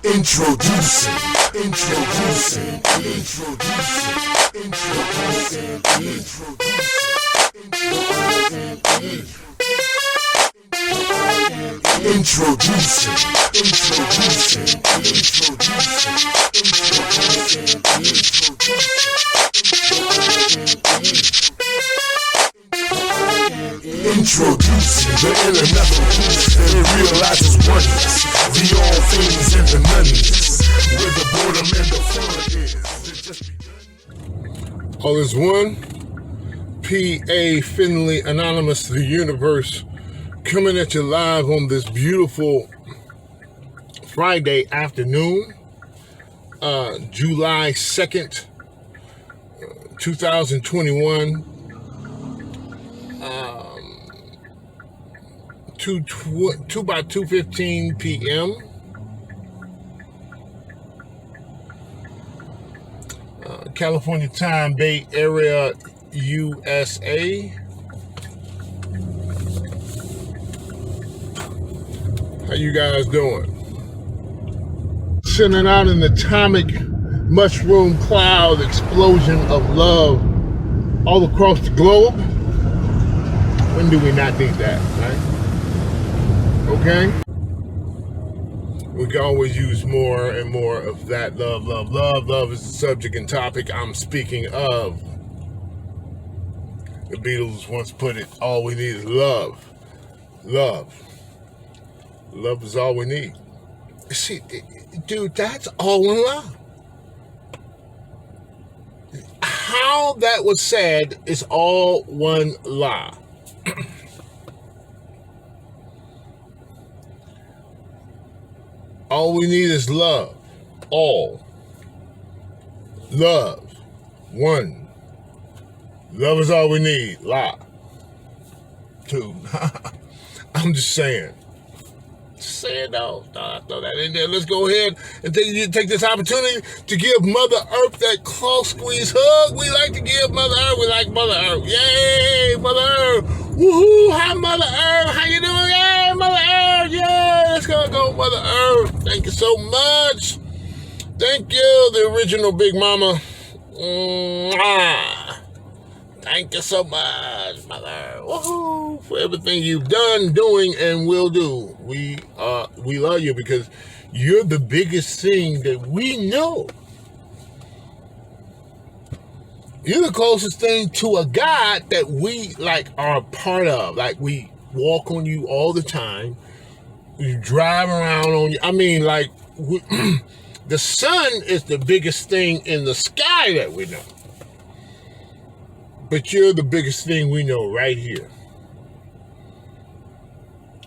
Introducing. Introducing the elemental that realizes oneness, the all things and the noneness, where the boredom and the fun is. All is one. P.A. Finley Anonymous, the universe, coming at you live on this beautiful Friday afternoon, July 2nd, 2021. 2:15 p.m. California time, Bay Area, USA. How you guys doing? Sending out an atomic mushroom cloud explosion of love all across the globe. When do we not need that, right? Okay? We can always use more and more of that love. Love is the subject and topic I'm speaking of. The Beatles once put it, all we need is love. Love is all we need. See, dude, that's all1llA. How that was said is all1llA. All we need is love. All. Love. One. Love is all we need. La. Two. I'm just saying. Just saying, no. Throw that in there. Let's go ahead and take this opportunity to give Mother Earth that claw squeeze hug. We like to give Mother Earth. We like Mother Earth. Yay, Mother Earth. Woohoo. Hi, Mother Earth. How you doing? Yay, Mother Earth. Yeah, let's go, Mother Earth. Thank you so much. Thank you, the original Big Mama. Thank you so much, Mother. Woohoo, for everything you've done, doing, and will do. We love you because you're the biggest thing that we know. You're the closest thing to a God that we are a part of. Like, we walk on you all the time. We drive around on you. I mean, the sun is the biggest thing in the sky that we know. But you're the biggest thing we know right here.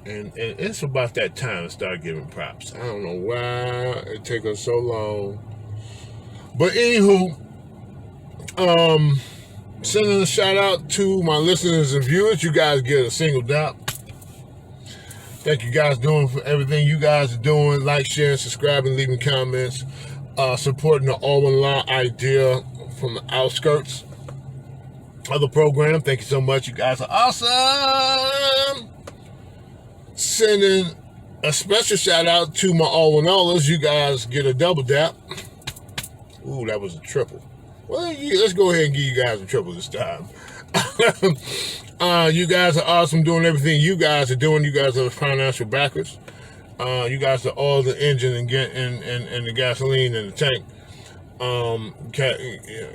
And it's about that time to start giving props. I don't know why it takes us so long. But anywho, sending a shout out to my listeners and viewers. You guys get a single dot. Thank you guys doing for everything you guys are doing. Like, sharing, subscribing, leaving comments, supporting the All1llA Idea from the outskirts of the program. Thank you so much. You guys are awesome. Sending a special shout out to my All1llers. You guys get a double dap. Ooh, that was a triple. Well, let's go ahead and give you guys a triple this time. You guys are awesome doing everything you guys are doing. You guys are the financial backers. You guys are all the engine and the gasoline in the tank.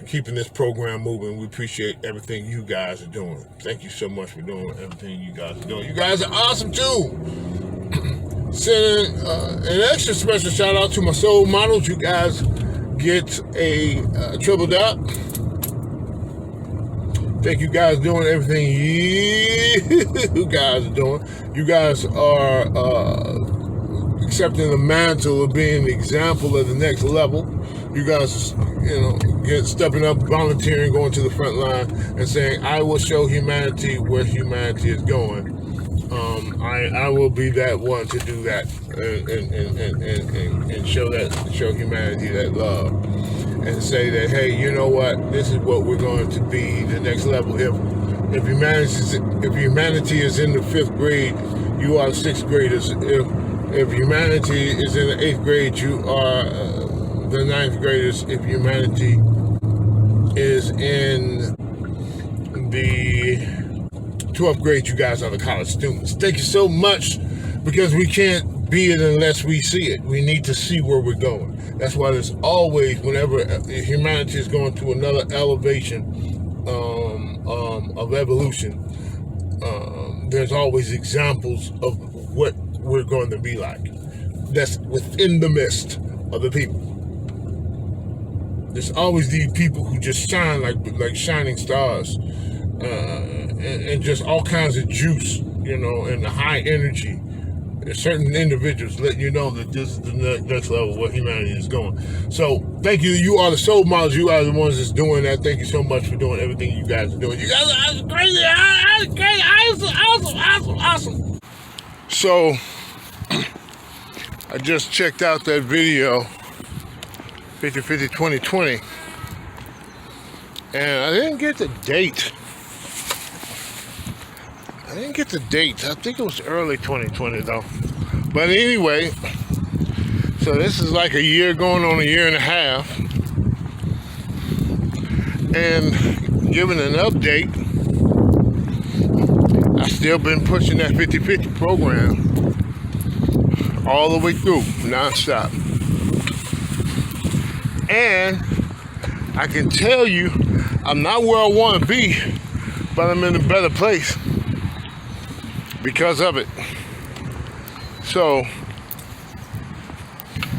Keeping this program moving. We appreciate everything you guys are doing. Thank you so much for doing everything you guys are doing. You guys are awesome too. Sending an extra special shout out to my soul models. You guys get a triple dot. Thank you guys doing everything you guys are doing. You guys are accepting the mantle of being the example of the next level. You guys, stepping up, volunteering, going to the front line, and saying, "I will show humanity where humanity is going." I will be that one to do that and show humanity that love, and say that, hey, you know what? This is what we're going to be, the next level. If humanity is in the 5th grade, you are 6th graders. If If humanity is in the 8th grade, you are the 9th graders. If humanity is in the 12th grade, you guys are the college students. Thank you so much, because we can't be it unless we see it. We need to see where we're going. That's why there's always, whenever humanity is going to another elevation of evolution, there's always examples of what we're going to be like. That's within the midst of the people. There's always these people who just shine like shining stars, and just all kinds of juice, and the high energy. There's certain individuals letting you know that this is the next level where humanity is going. So thank you. You are the soul models. You are the ones that's doing that. Thank you so much for doing everything you guys are doing. You guys are crazy. Awesome. So I just checked out that video, 50-50-2020, and I didn't get the date. I think it was early 2020 though. But anyway, so this is like a year going on a year and a half. And giving an update, I've still been pushing that 50-50 program all the way through, nonstop. And I can tell you, I'm not where I want to be, but I'm in a better place because of it. So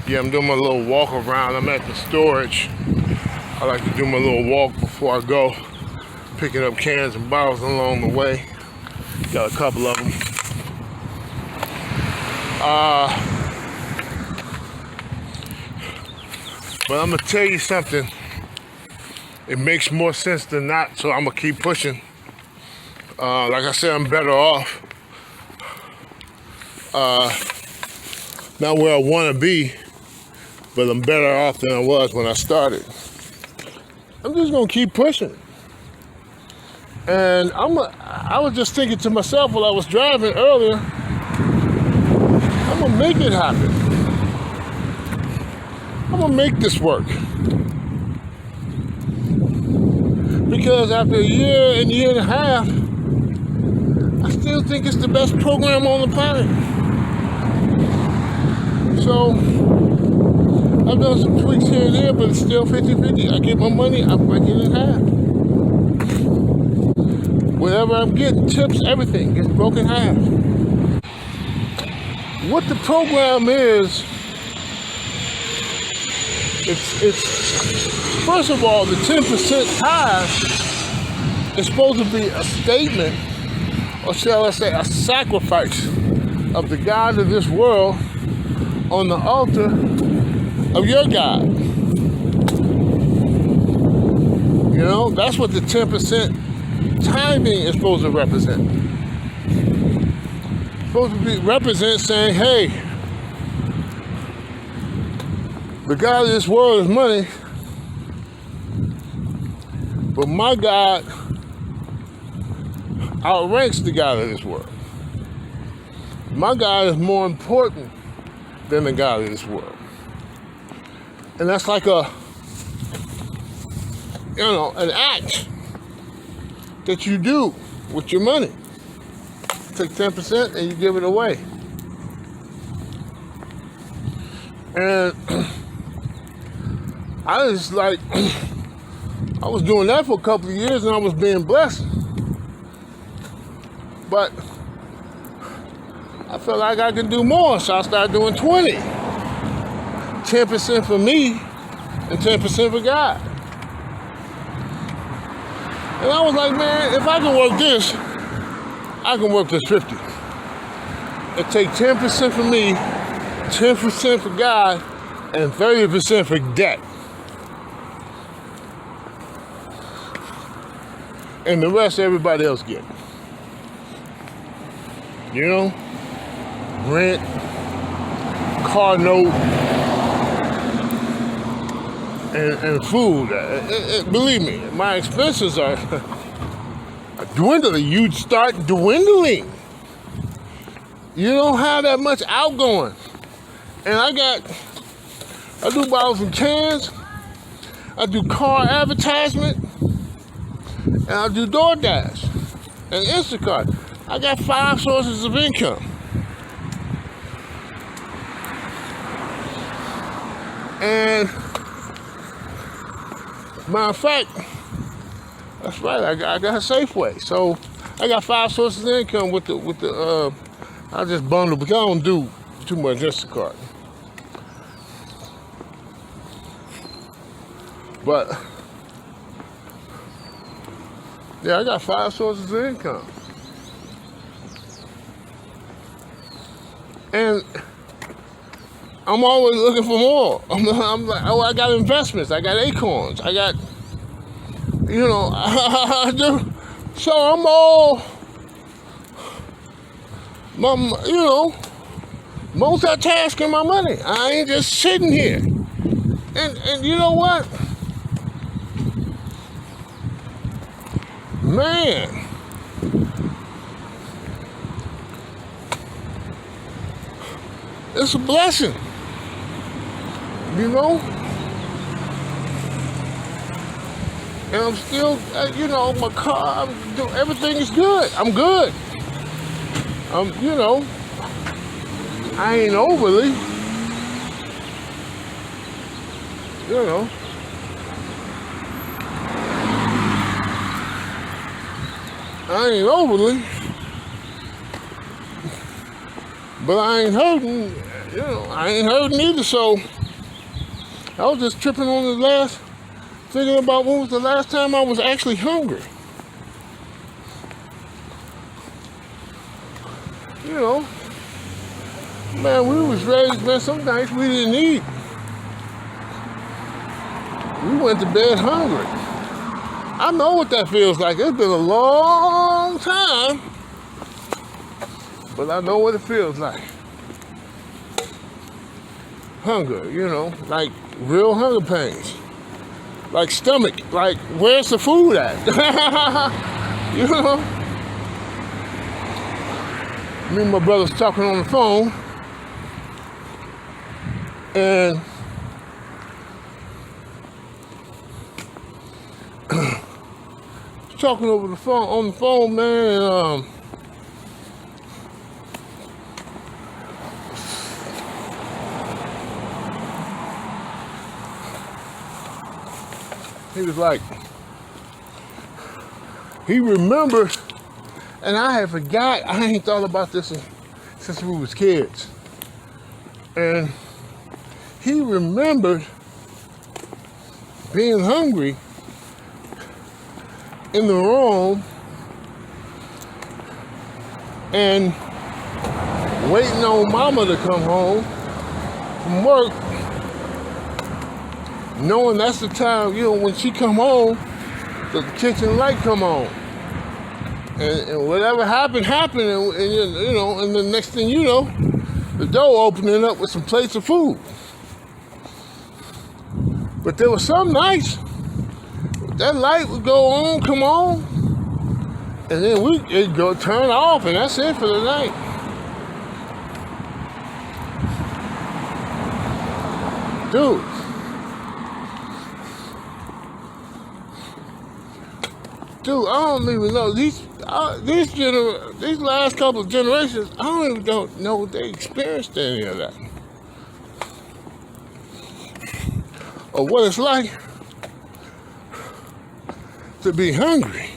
yeah, I'm doing my little walk around. I'm at the storage. I like to do my little walk before I go, picking up cans and bottles along the way. Got a couple of them. But I'm gonna tell you something. It makes more sense than not, so I'm gonna keep pushing. Like I said, I'm better off. Not where I want to be, but I'm better off than I was when I started. I'm just gonna keep pushing. And I was just thinking to myself while I was driving earlier, I'm gonna make it happen. I'm gonna make this work. Because after a year and a half, I still think it's the best program on the planet. So I've done some tweaks here and there, but it's still 50-50. I get my money, I break it in half. Whatever I'm getting, tips, everything gets broken in half. What the program is, it's first of all, the 10% tithe is supposed to be a statement, or shall I say, a sacrifice of the God of this world on the altar of your God. That's what the 10% tithing is supposed to represent. It's supposed to represent saying, hey, the God of this world is money, but my God outranks the God of this world. My God is more important than the God of this world. And that's like an act that you do with your money. Take 10% and you give it away. And I was doing that for a couple of years and I was being blessed. But I felt like I could do more, so I started doing 20. 10% for me and 10% for God. And I was like, man, if I can work this, I can work this 50. And take 10% for me, 10% for God, and 30% for debt. And the rest everybody else get. Rent, car note, and food. Believe me, my expenses are dwindling. You'd start dwindling. you don't have that much outgoing. And I do bottles and cans, I do car advertisement, and I do DoorDash and Instacart. I got 5 sources of income. And matter of fact, that's right, I got a Safeway. So I got 5 sources of income with the I just bundle because I don't do too much Instacart. But yeah, I got 5 sources of income. And I'm always looking for more. I'm like, oh, I got investments. I got acorns. I got, I do. So I'm all, multitasking my money. I ain't just sitting here. And you know what? Man. It's a blessing. And I'm still, my car, everything is good. I'm good. I ain't overly, but I ain't hurting, I ain't hurting either, so I was just tripping on thinking about when was the last time I was actually hungry. Man, we was raised, man, some nights we didn't eat. We went to bed hungry. I know what that feels like. It's been a long time, but I know what it feels like. Hunger, like real hunger pains. Like stomach, like where's the food at? Me and my brother's talking on the phone, and talking on the phone, man, and he was like, he remembered, and I had forgot, I ain't thought about this since we was kids. And he remembered being hungry in the room and waiting on mama to come home from work, knowing that's the time, when she come home, the kitchen light come on. And whatever happened, and and the next thing you know, the door opening up with some plates of food. But there were some nights, that light would go on, come on, and then it'd go turn off, and that's it for the night. Dude. Dude, I don't even know. These last couple of generations, I don't even know if they experienced any of that. Or what it's like to be hungry.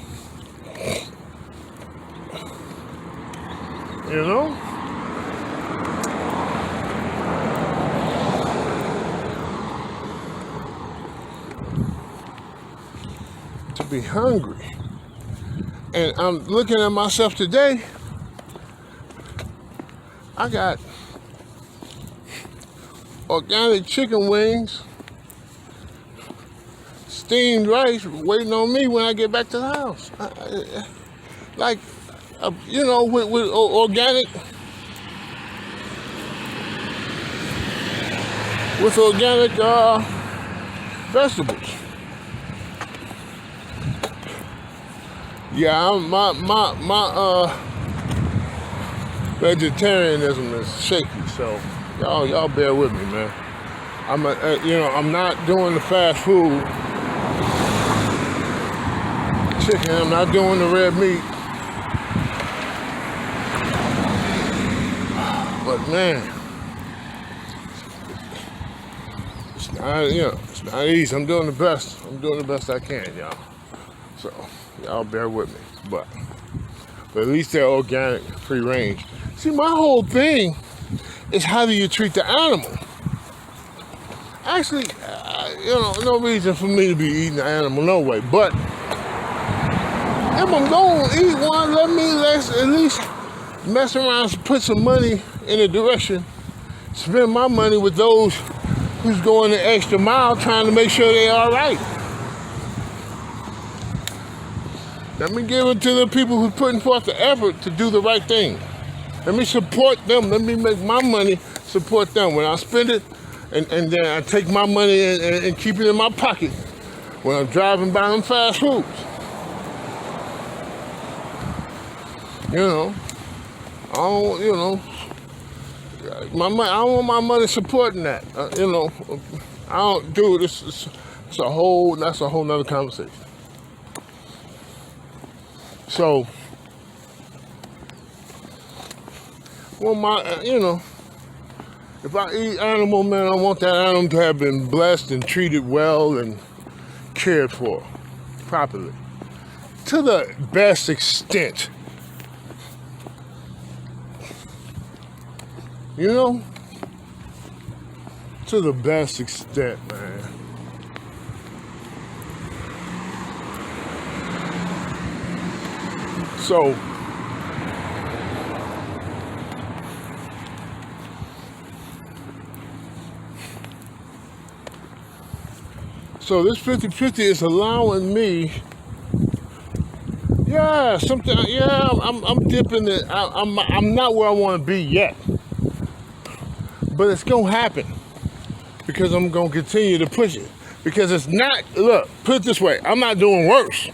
To be hungry. And I'm looking at myself today. I got organic chicken wings, steamed rice waiting on me when I get back to the house. With organic, vegetables. Yeah, vegetarianism is shaky. So y'all bear with me, man. I'm not doing the fast food chicken. I'm not doing the red meat. But man, it's not easy. I'm doing the best. I'm doing the best I can, y'all. So y'all bear with me. But at least they're organic, free range. See, my whole thing is how do you treat the animal? Actually, no reason for me to be eating the animal, no way. But if I'm going to eat one, let's at least mess around and put some money in a direction. Spend my money with those who's going the extra mile trying to make sure they're all right. Let me give it to the people who's putting forth the effort to do the right thing. Let me support them. Let me make my money support them. When I spend it, and then I take my money and keep it in my pocket when I'm driving by them fast foods. I don't want my money supporting that. I don't do it. That's a whole nother conversation. So, if I eat animal, man, I want that animal to have been blessed and treated well and cared for properly to the best extent. To the best extent, man. So, this 50-50 is allowing me, I'm dipping it. I'm not where I want to be yet. But it's going to happen because I'm going to continue to push it. Because it's not, look, put it this way, I'm not doing worse.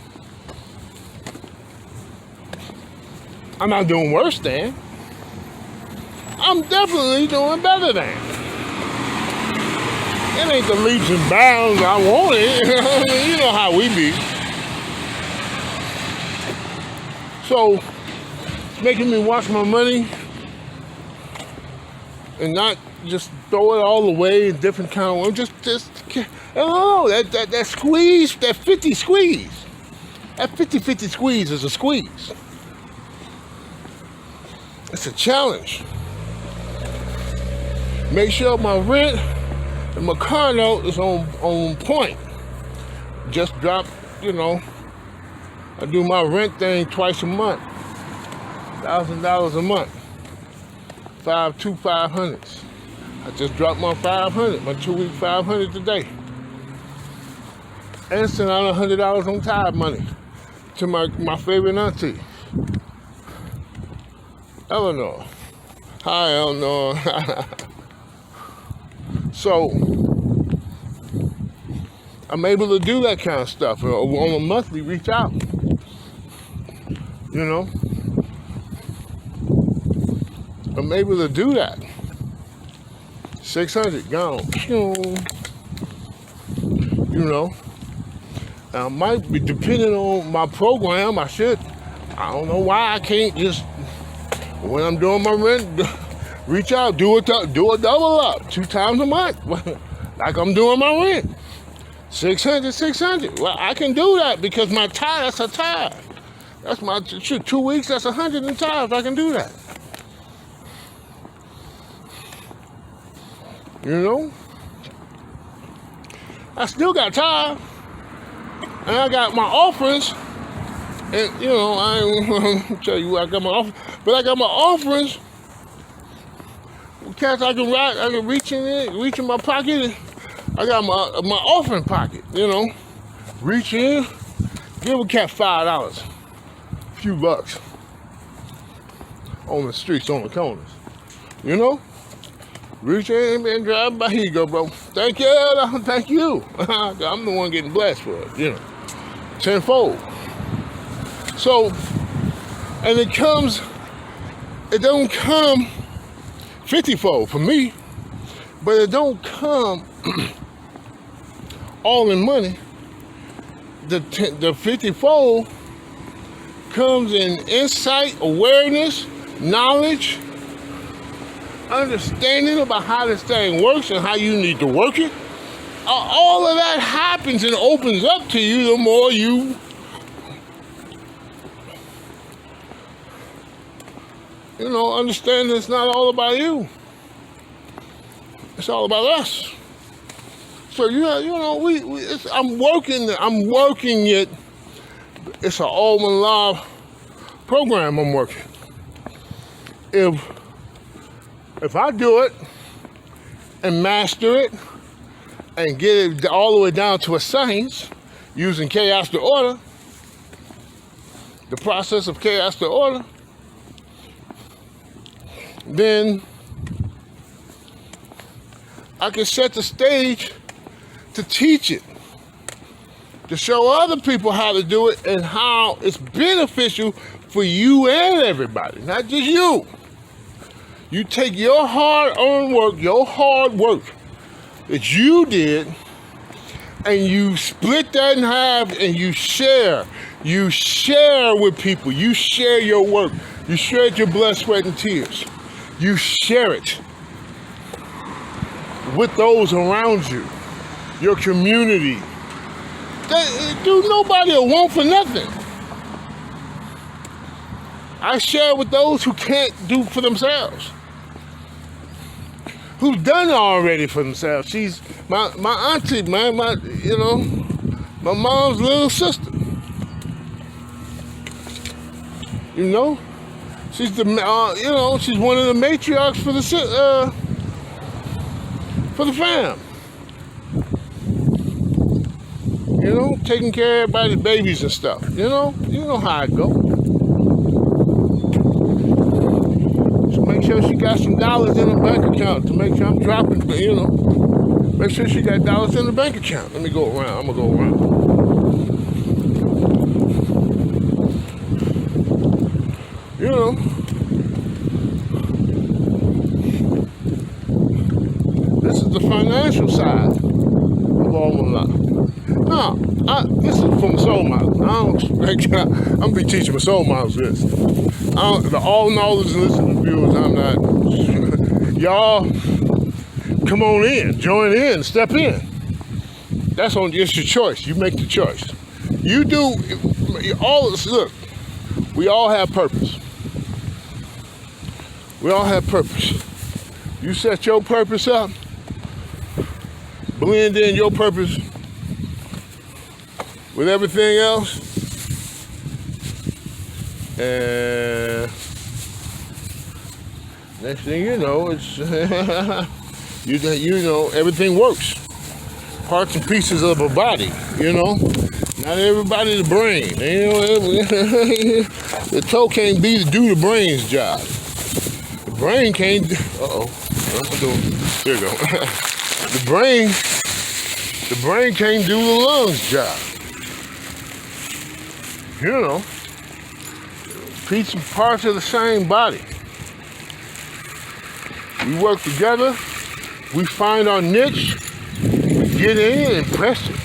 I'm not doing worse than. I'm definitely doing better than. It ain't the leaps and bounds I want it. You know how we be. So, it's making me watch my money and not just throw it all away in different kind of ways. That squeeze, that 50 squeeze. That 50-50 squeeze is a squeeze. It's a challenge. Make sure my rent and my car note is on point. Just drop, I do my rent thing twice a month. $1,000 a month. 500s. I just dropped my 500, my 2-week 500 today. And sent out $100 on tithe money to my favorite auntie, Eleanor. Hi, Eleanor. So, I'm able to do that kind of stuff. On a monthly, reach out. I'm able to do that. 600 gone. I might be, depending on my program, I don't know why I can't just, when I'm doing my rent, reach out, do a double up 2 times a month, like I'm doing my rent. 600. Well, I can do that because my tithe, that's a tithe. That's my 2 weeks, that's 100 in tithes. I can do that. I still got tithe. And I got my offerings. And, I ain't gonna tell you what I got my offerings. But I got my offerings. Cats I can reach in my pocket. I got my offering pocket, Reach in, give a cat $5. A few bucks. On the streets, on the corners. Reach in and drive by. Here you go, bro. Thank you. I'm the one getting blessed for it, tenfold. So, and it comes it don't come 50-fold for me, but it don't come all in money. The 50-fold comes in insight, awareness, knowledge, understanding about how this thing works and how you need to work it. All of that happens and opens up to you the more you understand it's not all about you. It's all about us. So I'm working it. It's an All1llA program I'm working. If I do it and master it and get it all the way down to a science using chaos to order, the process of chaos to order, then I can set the stage to teach it, to show other people how to do it and how it's beneficial for you and everybody, not just you. You take your hard-earned work, your hard work that you did, and you split that in half and you share. You share with people. You share your work. You share your blood, sweat, and tears. You share it with those around you, your community. Nobody will want for nothing. I share with those who can't do for themselves, who've done it already for themselves. She's my auntie, man, my mom's little sister. She's she's one of the matriarchs for the fam. Taking care of everybody's babies and stuff. You know how it go. Just make sure she got some dollars in her bank account to make sure I'm dropping. Make sure she got dollars in the bank account. Let me go around. I'm gonna go around. This is the financial side of All1llA. No, this is from a soul model. I'm gonna be teaching my soul models this. The all knowledge and listening viewers, I'm not. Y'all, come on in, join in, step in. That's it's your choice. You make the choice. You do. Look, we all have purpose. We all have purpose. You set your purpose up, blend in your purpose with everything else, and next thing you know, it's everything works. Parts and pieces of a body, Not everybody the brain. The toe can't do the brain's job. The brain can't. There you go. The brain can't do the lungs' job. Piece and parts of the same body. We work together. We find our niche. We get in and press it,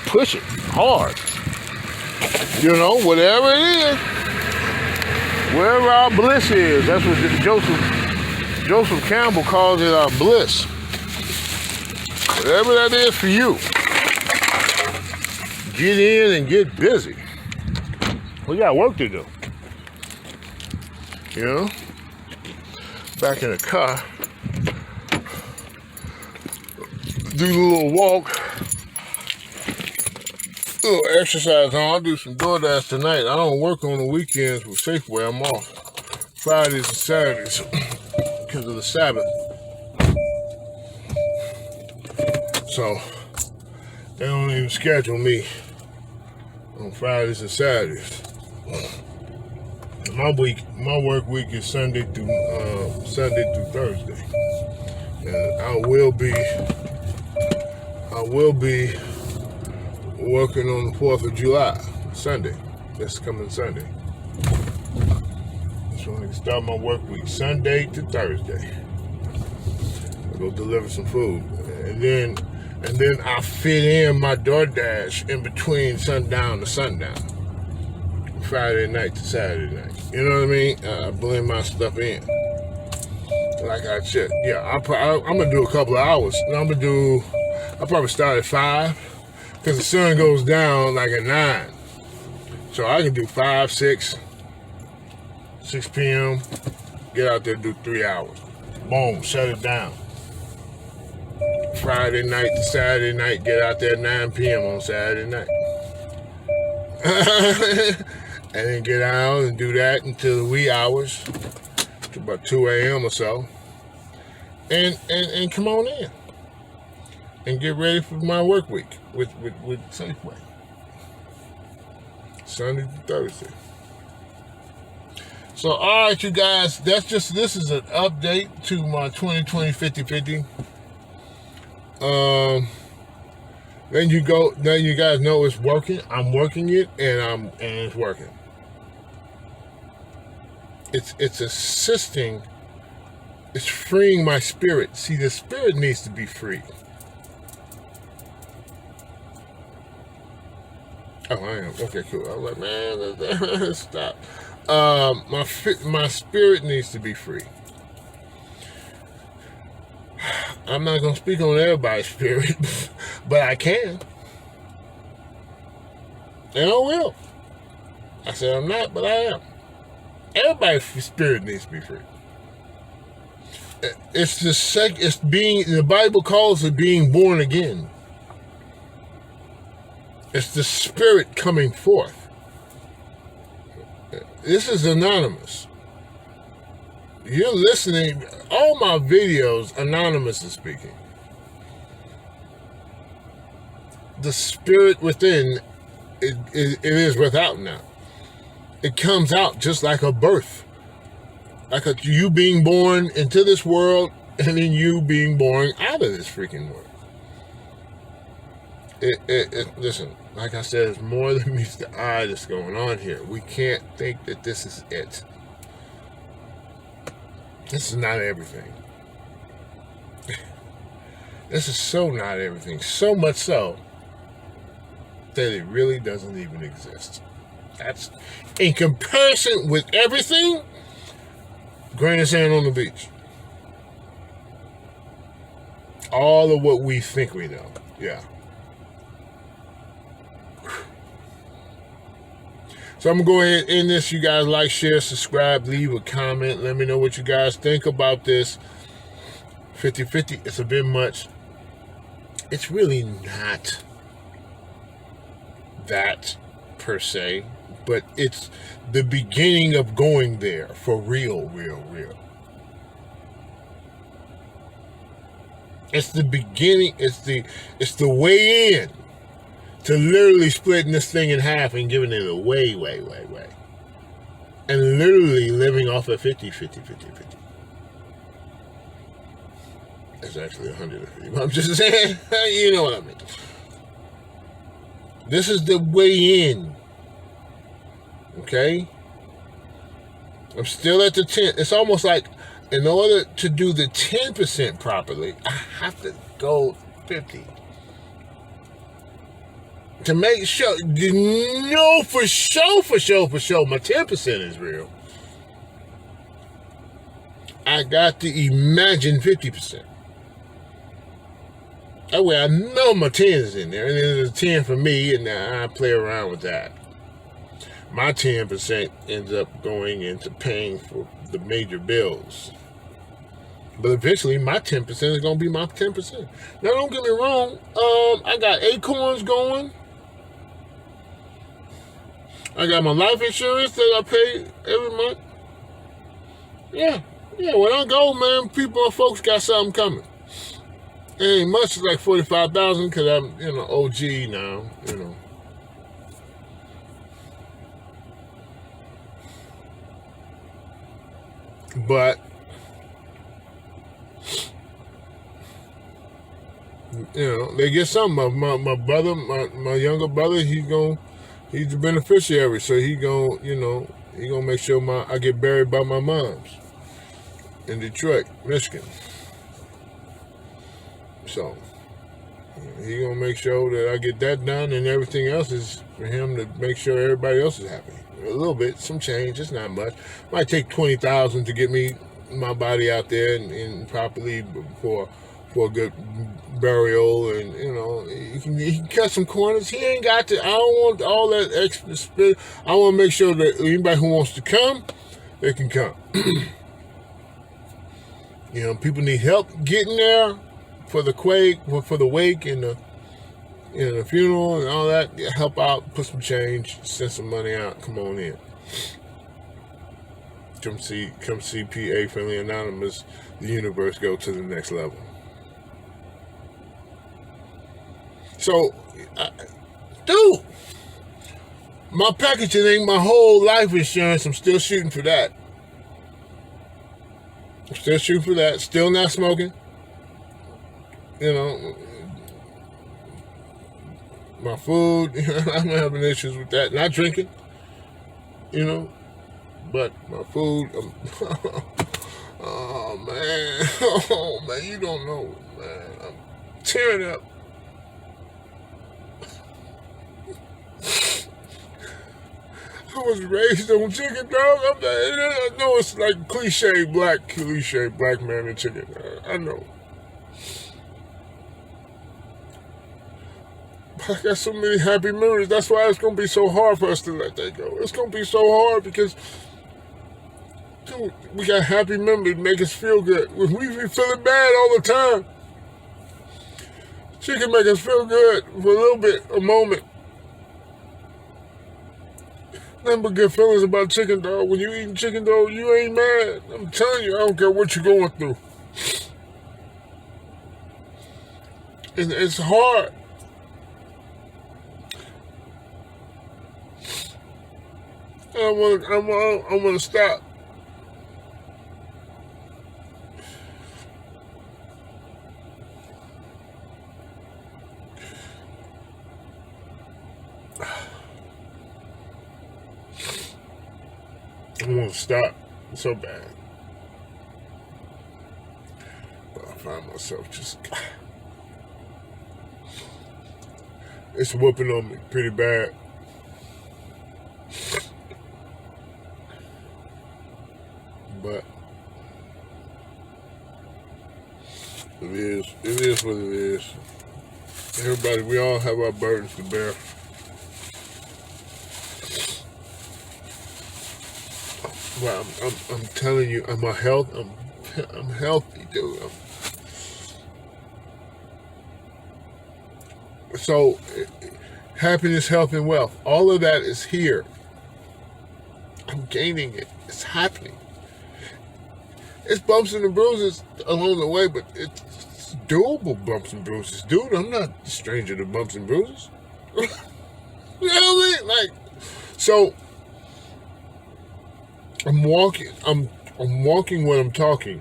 push it hard. Whatever it is, wherever our bliss is. That's what Joseph Campbell calls it, our bliss. Whatever that is for you, get in and get busy. We got work to do. Back in the car, do a little walk, a little exercise. I'll do some DoorDash tonight. I don't work on the weekends with Safeway. I'm off Fridays and Saturdays because of the Sabbath. So they don't even schedule me on Fridays and Saturdays. My work week is Sunday through Thursday, and I will be working on the 4th of July, Sunday. That's coming Sunday. So I can start my work week Sunday to Thursday. I go deliver some food, and then I fit in my DoorDash in between sundown to sundown, Friday night to Saturday night. You know what I mean? I blend my stuff in like I said. Yeah, I'm gonna do a couple of hours. I'll probably start at 5 because the sun goes down like at 9. So I can do 5, 6 p.m. Get out there, do 3 hours. Boom, shut it down. Friday night to Saturday night, get out there 9 p.m. on Saturday night. And then get out and do that until the wee hours, to about 2 a.m. or so. And come on in. And get ready for my work week with Safeway. Sunday to Thursday. So, all right, you guys, this is an update to my 2020 50-50. Then you guys know it's working. I'm working it, and it's working. It's assisting. It's freeing my spirit. See, the spirit needs to be free. Oh, I am. Okay, cool. I was like, man, stop. My spirit needs to be free. I'm not going to speak on everybody's spirit, but I can. And I will. I said I'm not, but I am. Everybody's spirit needs to be free. The Bible calls it being born again. It's the spirit coming forth. This is anonymous. You're listening. All my videos, anonymous is speaking. The spirit within, it is without now. It comes out just like a birth. Like you being born into this world, and then you being born out of this freaking world. Listen, like I said, it's more than meets the eye that's going on here. We can't think that this is it. This is not everything. This is so not everything. So much so that it really doesn't even exist. That's in comparison with everything, grain of sand on the beach. All of what we think we know. Yeah. So I'm going to go ahead and end this. You guys like, share, subscribe, leave a comment. Let me know what you guys think about this. 50-50, it's a bit much. It's really not that per se, but it's the beginning of going there for real. It's the beginning, it's the way in to literally splitting this thing in half and giving it away. And literally living off of 50. It's actually 150. But I'm just saying, you know what I mean. This is the way in. Okay? I'm still at the 10. It's almost like in order to do the 10% properly, I have to go 50. To make sure, know for sure, my 10% is real. I got to imagine 50%. That way I know my 10 is in there, and then there's a 10 for me, and I play around with that. My 10% ends up going into paying for the major bills. But eventually, my 10% is going to be my 10%. Now, don't get me wrong. I got Acorns going. I got my life insurance that I pay every month. Yeah, when I go, man, folks got something coming. It ain't much, it's like $45,000 because I'm, OG now, But, they get something. My brother, my younger brother, he's the beneficiary, so he He gonna make sure I get buried by my mom's in Detroit, Michigan. So he gonna make sure that I get that done, and everything else is for him to make sure everybody else is happy. A little bit, some change. It's not much. Might take 20,000 to get my body out there and properly for a good burial, and he can cut some corners. He ain't got to. I don't want all that extra spit. I want to make sure that anybody who wants to come, they can come. People need help getting there for the wake and the funeral and all that. Help out, put some change, send some money out. Come on in. Come see PA Friendly Anonymous. The universe go to the next level. So, dude, my packaging ain't my whole life insurance. I'm still shooting for that. Still not smoking. My food, I'm having issues with that. Not drinking, but my food, oh man, you don't know, man. I'm tearing up. I was raised on chicken, dog. I know it's like cliche black man and chicken. I know. I got so many happy memories. That's why it's going to be so hard for us to let that go. It's going to be so hard because, dude, we got happy memories make us feel good. We be feeling bad all the time. Chicken make us feel good for a little bit, a moment. Nothing but good feelings about chicken, dog. When you eating chicken, dog, you ain't mad. I'm telling you, I don't care what you're going through. It's hard. I want to stop. I want to stop so bad. But I find myself just... It's whooping on me pretty bad. But it is what it is. Everybody, we all have our burdens to bear. Well, I'm telling you, I'm healthy, dude. So, happiness, health, and wealth, all of that is here. I'm gaining it. It's happening. It's bumps and bruises along the way, but it's doable bumps and bruises. Dude, I'm not a stranger to bumps and bruises. You know what I mean? Like, so, I'm walking when I'm talking.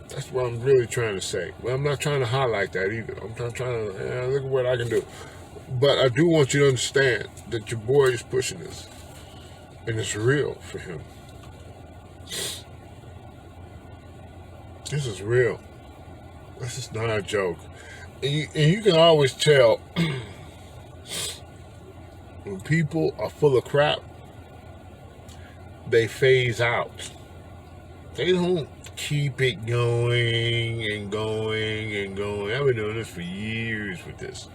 That's what I'm really trying to say. But I'm not trying to highlight that either. I'm not trying to, look at what I can do. But I do want you to understand that your boy is pushing this. And it's real for him. This is real. This is not a joke. And you can always tell when people are full of crap, they phase out. They don't keep it going and going and going. I've been doing this for years with this.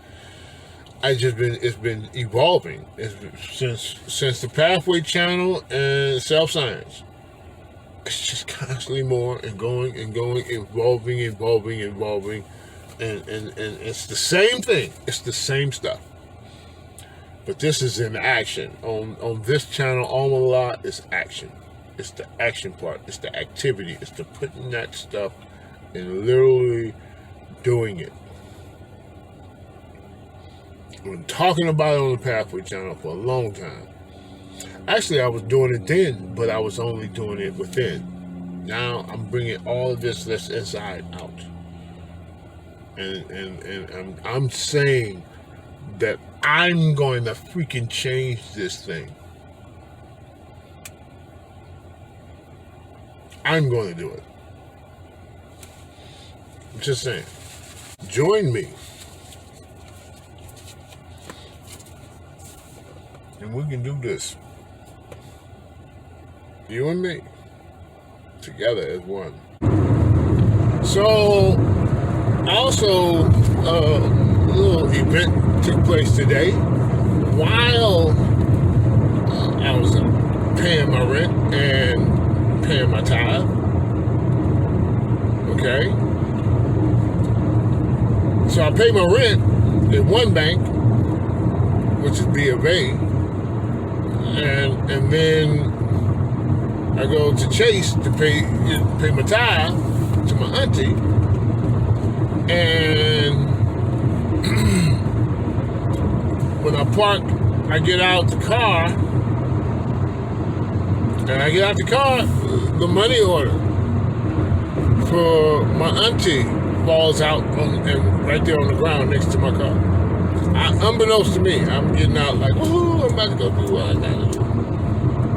It's been evolving. It's been, since the PafWay channel and self-science. It's just constantly more and going, evolving. And it's the same thing. It's the same stuff. But this is in action. On this channel, All1llA is action. It's the action part. It's the activity. It's the putting that stuff and literally doing it. I've been talking about it on the PafWay channel for a long time. Actually, I was doing it then, but I was only doing it within. Now I'm bringing all of this that's inside out. And I'm saying that I'm going to freaking change this thing. I'm going to do it. I'm just saying. Join me. And we can do this. You and me. Together as one. So, also, a little event took place today while I was paying my rent and paying my tithe. Okay? So I pay my rent in one bank, which is B of A, and then I go to Chase to pay my tithe to my auntie, and when I park, I get out the car, the money order for my auntie falls out and right there on the ground next to my car. Unbeknownst to me, I'm getting out like, oh, I'm about to go do what I gotta do.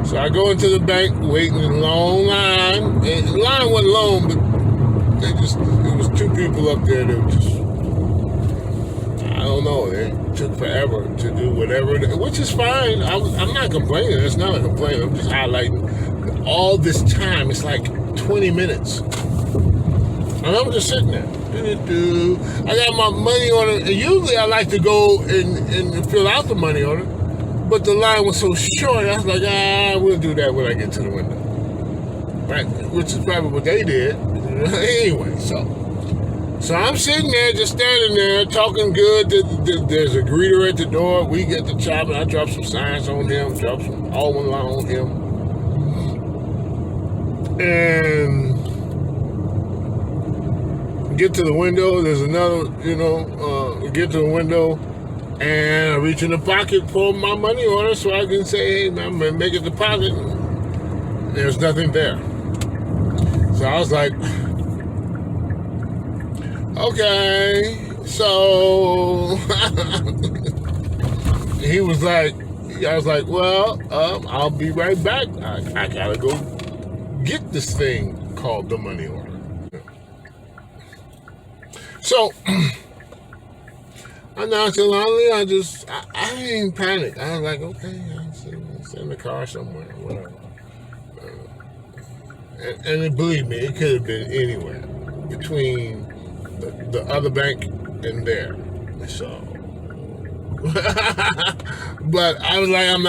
So I go into the bank, waiting in a long line. And the line wasn't long, but it was two people up there that were just, I don't know, they took forever to do whatever, which is fine. I'm not complaining. It's not a complaint. I'm just highlighting all this time. It's like 20 minutes. And I'm just sitting there. I got my money order. And usually I like to go and fill out the money order. But the line was so short, I was like, we'll do that when I get to the window. Right? Which is probably what they did. Anyway, so I'm sitting there, just standing there, talking good. There's a greeter at the door. We get to chopping. I drop some signs on him, drop some All1llA on him. And get to the window, there's another, get to the window, and I reach in the pocket for my money order so I can say, hey, man, I'm going to make a deposit. There's nothing there. So I was like, okay, so I was like, well, I'll be right back. I gotta go get this thing called the money order. So, I nonchalantly, I didn't panic. I was like, okay, it's in the car somewhere, whatever. And believe me, it could have been anywhere between the other bank and there. So, but I was like, I'm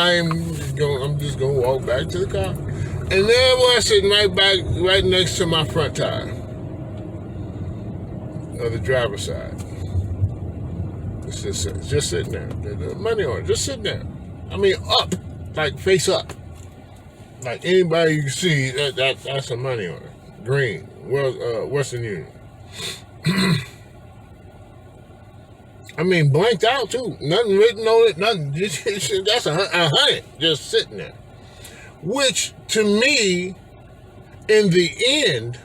just going to walk back to the car. And there I was sitting right next to my front tire. Of the driver's side. It's just sitting there. The money order, just sitting there. I mean, up, like face up. Like anybody you can see, that's a money order. Green, Western Union. I mean, blanked out too. Nothing written on it, nothing. That's 100, just sitting there. Which, to me, in the end,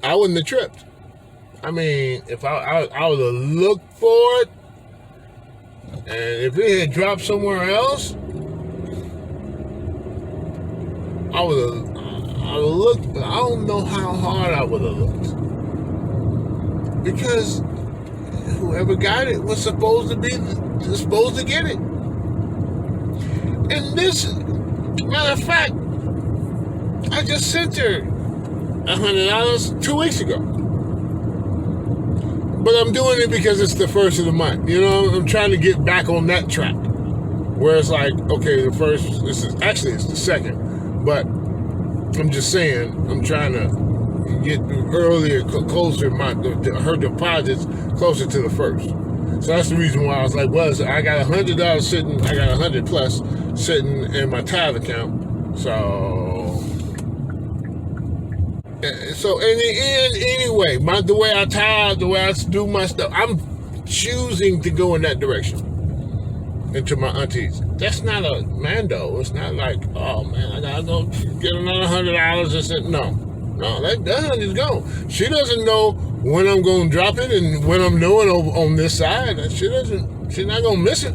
I wouldn't have tripped. I mean, if I would have looked for it, and if it had dropped somewhere else, I would have looked, but I don't know how hard I would have looked. Because whoever got it was supposed to get it. And this, matter of fact, I just sent her $100 2 weeks ago. But I'm doing it because it's the first of the month. I'm trying to get back on that track. Where it's like, okay, it's the second. But I'm just saying, I'm trying to get earlier, closer, her deposits closer to the first. So that's the reason why I was like, I got $100 sitting, I got 100 plus sitting in my tithe account. So in the end, anyway, the way I tithe, the way I do my stuff, I'm choosing to go in that direction. Into my auntie's. That's not a Mando. It's not like, oh man, I gotta go get another $100. No, that $100 is gone. She doesn't know when I'm gonna drop it and when I'm doing on this side. She's not gonna miss it.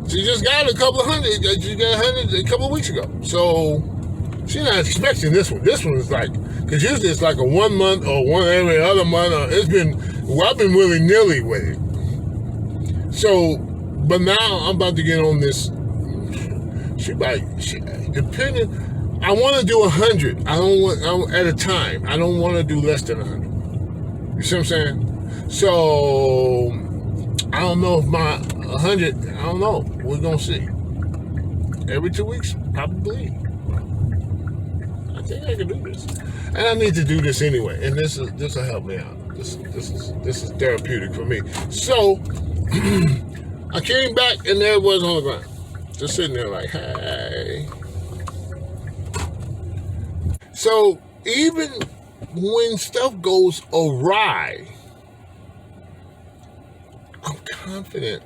She just got a couple of hundred. She got 100 a couple of weeks ago. So She's not expecting this one. This one is like, because usually it's like a 1 month or one every other month. Or I've been willy-nilly with it. So, but now I'm about to get on this. Depending, I want to do 100. At a time. I don't want to do less than 100. You see what I'm saying? So, I don't know if my 100, I don't know. We're going to see. Every 2 weeks, probably. I think I can do this. And I need to do this anyway. And this will help me out. This is therapeutic for me. So, I came back and there it was on the ground. Just sitting there like, hey. So, even when stuff goes awry, I'm confident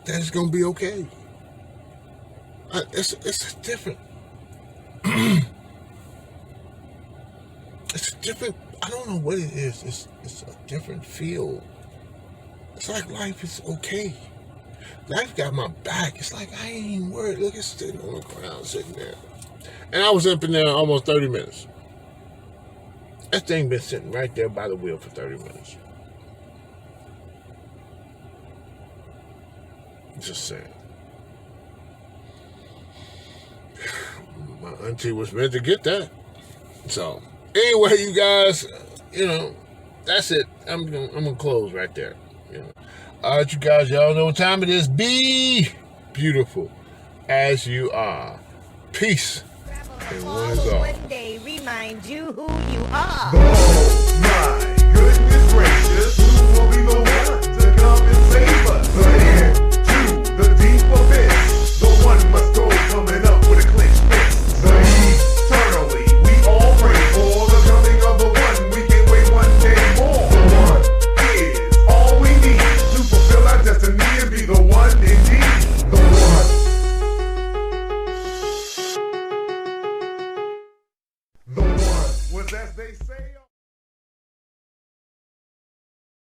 that it's going to be okay. It's different. It's different. I don't know what it is. It's a different feel. It's like life is okay. Life got my back. It's like I ain't even worried. Look, it's sitting on the ground, sitting there. And I was up in there almost 30 minutes. That thing been sitting right there by the wheel for 30 minutes. Just saying. My auntie was meant to get that. So, anyway, you guys, that's it. I'm gonna close right there. All right, you guys, y'all know what time it is. Be beautiful as you are. Peace. And one is all. One day remind you who you are. Oh my goodness gracious, who will be the one to come and save us? The end to the deep abyss. The one must go coming up with a clenched fist. The eternally we all pray for the coming of the one. We can't wait one day more. The one is all we need to fulfill our destiny and be the one indeed. The one. The one was, as they say.